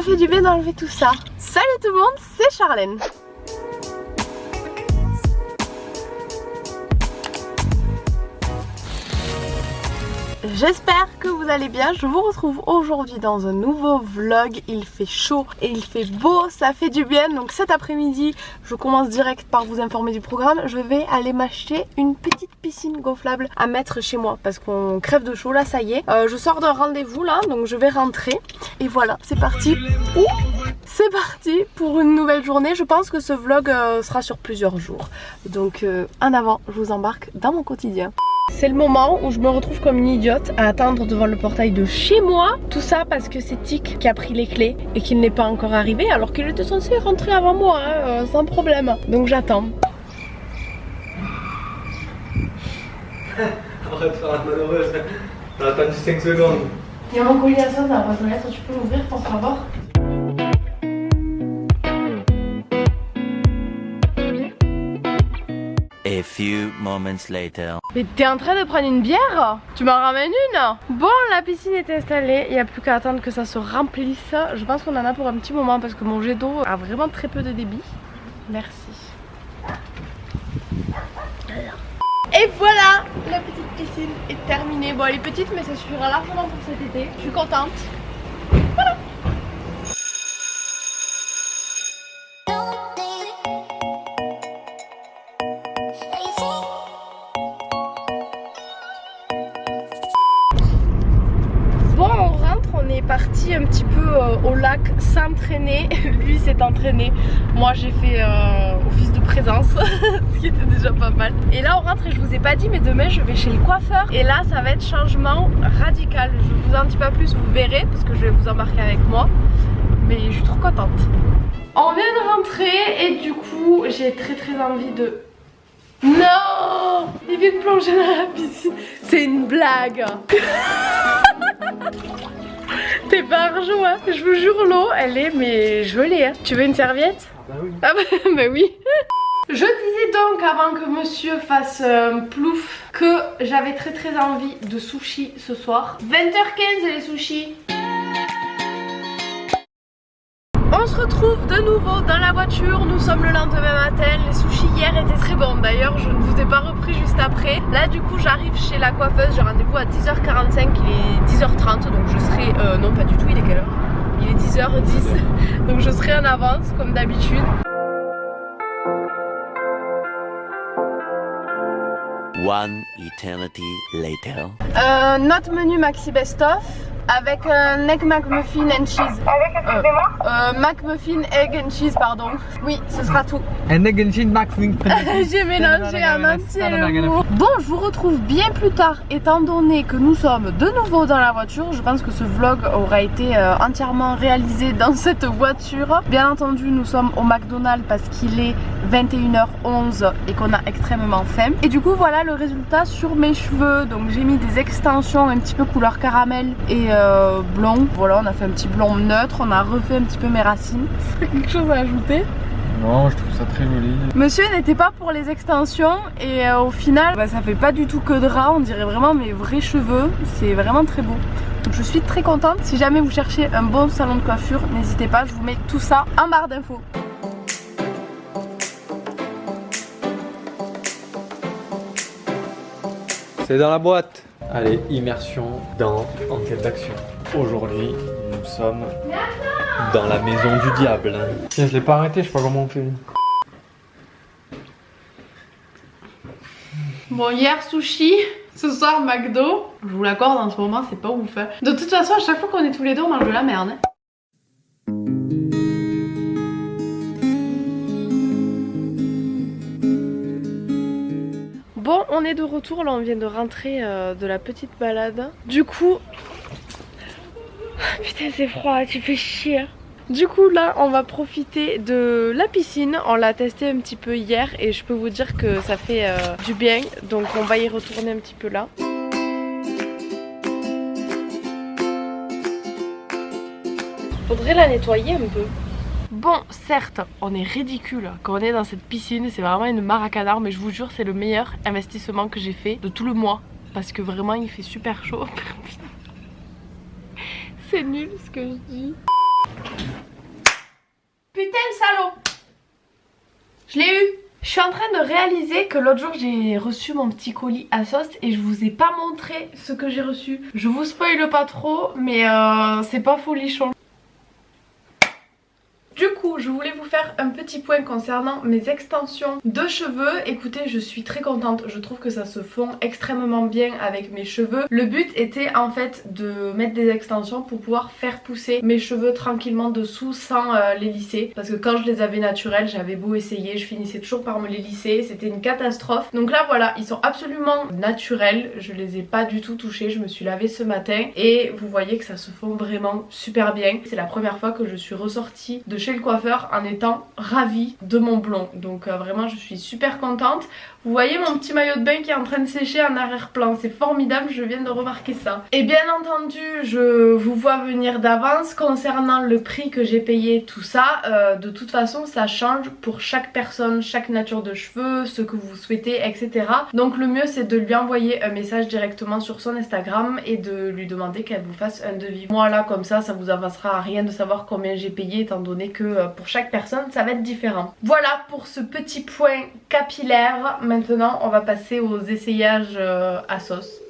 fait du bien d'enlever tout ça. Salut tout le monde, c'est Charlène. J'espère que vous allez bien, je vous retrouve aujourd'hui dans un nouveau vlog. Il fait chaud et il fait beau, ça fait du bien. Donc cet après-midi, je commence direct par vous informer du programme. Je vais aller m'acheter une petite piscine gonflable à mettre chez moi parce qu'on crève de chaud là, ça y est. Je sors d'un rendez-vous là, donc je vais rentrer. Et voilà, c'est parti. C'est parti pour une nouvelle journée. Je pense que ce vlog sera sur plusieurs jours. Donc en avant, je vous embarque dans mon quotidien. C'est le moment où je me retrouve comme une idiote à attendre devant le portail de chez moi. Tout ça parce que c'est Tic qui a pris les clés et qu'il n'est pas encore arrivé alors qu'il était censé rentrer avant moi, hein, sans problème. Donc j'attends. Arrête de faire la malheureuse, t'as attendu 5 secondes. Il y a mon colis à ça dans la boîte aux lettres, tu peux l'ouvrir pour savoir? A few moments later. Mais t'es en train de prendre une bière? Tu m'en ramènes une? Bon, la piscine est installée, il n'y a plus qu'à attendre que ça se remplisse. Je pense qu'on en a pour un petit moment parce que mon jet d'eau a vraiment très peu de débit. Merci. Et voilà, la petite piscine est terminée. Bon, elle est petite mais ça suffira largement pour cet été. Je suis contente. Voilà. Parti un petit peu au lac s'entraîner. Lui s'est entraîné, moi j'ai fait office de présence ce qui était déjà pas mal. Et là on rentre et je vous ai pas dit mais demain je vais chez le coiffeur et là ça va être changement radical. Je vous en dis pas plus, vous verrez parce que je vais vous embarquer avec moi, mais je suis trop contente. On vient de rentrer et du coup j'ai très envie de... Non, il vient de plonger dans la piscine. C'est une blague. T'es pas argent, hein. Je vous jure, l'eau elle est mais gelée, hein. Tu veux une serviette? Bah oui. Ah bah oui. Je disais donc avant que monsieur fasse plouf que j'avais très envie de sushi ce soir. 20h15 les sushis. On se retrouve de nouveau dans la voiture, nous sommes le lendemain matin. Les sushis hier étaient très bons, d'ailleurs je ne vous ai pas repris juste après. Là du coup j'arrive chez la coiffeuse, j'ai rendez-vous à 10h45, il est 10h30 donc je serai... non pas du tout, il est quelle heure? Il est 10h10 donc je serai en avance comme d'habitude. One eternity later. Notre menu maxi best-of avec un egg McMuffin and cheese. Avec, excusez-moi McMuffin, egg and cheese, pardon. Oui, ce sera tout. Un egg and cheese McMuffin. J'ai mélangé un entier le mot. Bon, je vous retrouve bien plus tard, étant donné que nous sommes de nouveau dans la voiture. Je pense que ce vlog aura été entièrement réalisé dans cette voiture. Bien entendu, nous sommes au McDonald's parce qu'il est 21h11 et qu'on a extrêmement faim. Et du coup, voilà le résultat sur mes cheveux. Donc j'ai mis des extensions un petit peu couleur caramel et blond. Voilà, on a fait un petit blond neutre, on a refait un petit peu mes racines. C'est quelque chose à ajouter? Non, je trouve ça très joli. Monsieur n'était pas pour les extensions et au final bah, ça fait pas du tout que de ras, on dirait vraiment mes vrais cheveux. C'est vraiment très beau. Donc je suis très contente. Si jamais vous cherchez un bon salon de coiffure, n'hésitez pas, je vous mets tout ça en barre d'infos. C'est dans la boîte. Allez, immersion dans Enquête d'action. Aujourd'hui, nous sommes dans la maison du diable. Tiens, je l'ai pas arrêté, je sais pas comment on fait. Bon, hier sushi, ce soir McDo. Je vous l'accorde, en ce moment c'est pas ouf. Hein. De toute façon, à chaque fois qu'on est tous les deux, on mange de la merde. Hein. Bon, on est de retour, là on vient de rentrer de la petite balade. Du coup... Putain c'est froid, tu fais chier. Du coup là on va profiter de la piscine. On l'a testé un petit peu hier et je peux vous dire que ça fait du bien. Donc on va y retourner un petit peu là. Faudrait la nettoyer un peu. Bon, certes, on est ridicule quand on est dans cette piscine, c'est vraiment une mare à canard, mais je vous jure, c'est le meilleur investissement que j'ai fait de tout le mois. Parce que vraiment, il fait super chaud. C'est nul ce que je dis. Je l'ai eu. Je suis en train de réaliser que l'autre jour j'ai reçu mon petit colis ASOS et je vous ai pas montré ce que j'ai reçu. Je vous spoile pas trop mais c'est pas folichon. Du coup, je voulais vous faire un petit point concernant mes extensions de cheveux. Écoutez, je suis très contente. Je trouve que ça se fond extrêmement bien avec mes cheveux. Le but était en fait de mettre des extensions pour pouvoir faire pousser mes cheveux tranquillement dessous sans les lisser. Parce que quand je les avais naturels, j'avais beau essayer, je finissais toujours par me les lisser. C'était une catastrophe. Donc là, voilà, ils sont absolument naturels. Je les ai pas du tout touchés. Je me suis lavée ce matin et vous voyez que ça se fond vraiment super bien. C'est la première fois que je suis ressortie de chez le coiffeur en étant ravie de mon blond, donc vraiment je suis super contente. Vous voyez mon petit maillot de bain qui est en train de sécher en arrière-plan, c'est formidable, je viens de remarquer ça. Et bien entendu je vous vois venir d'avance concernant le prix que j'ai payé, tout ça, de toute façon ça change pour chaque personne, chaque nature de cheveux, ce que vous souhaitez, etc. Donc le mieux c'est de lui envoyer un message directement sur son Instagram et de lui demander qu'elle vous fasse un devis. Moi là comme ça vous avancera à rien de savoir combien j'ai payé étant donné que pour chaque personne ça va être différent. Voilà pour ce petit point capillaire. Maintenant on va passer aux essayages ASOS.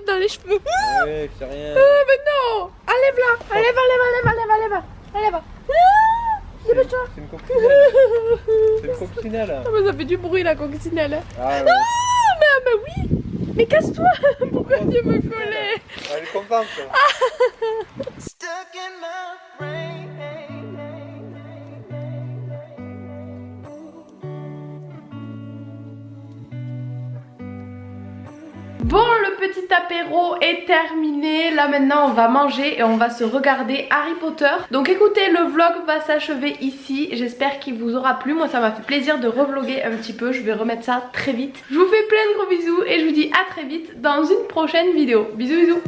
Dans les cheveux. Ouais, c'est rien. Mais non. Enlève là. Enlève. Dépêche-toi. C'est une coccinelle. C'est une coccinelle. Ah mais ça fait du bruit la coccinelle. Ah ouais. Mais oui. Mais casse-toi. Pourquoi tu me collais? Elle est contente. Bon, le petit apéro est terminé. Là maintenant on va manger et on va se regarder Harry Potter. Donc écoutez, le vlog va s'achever ici. J'espère qu'il vous aura plu. Moi ça m'a fait plaisir de revloguer un petit peu. Je vais remettre ça très vite. Je vous fais plein de gros bisous et je vous dis à très vite dans une prochaine vidéo. Bisous bisous.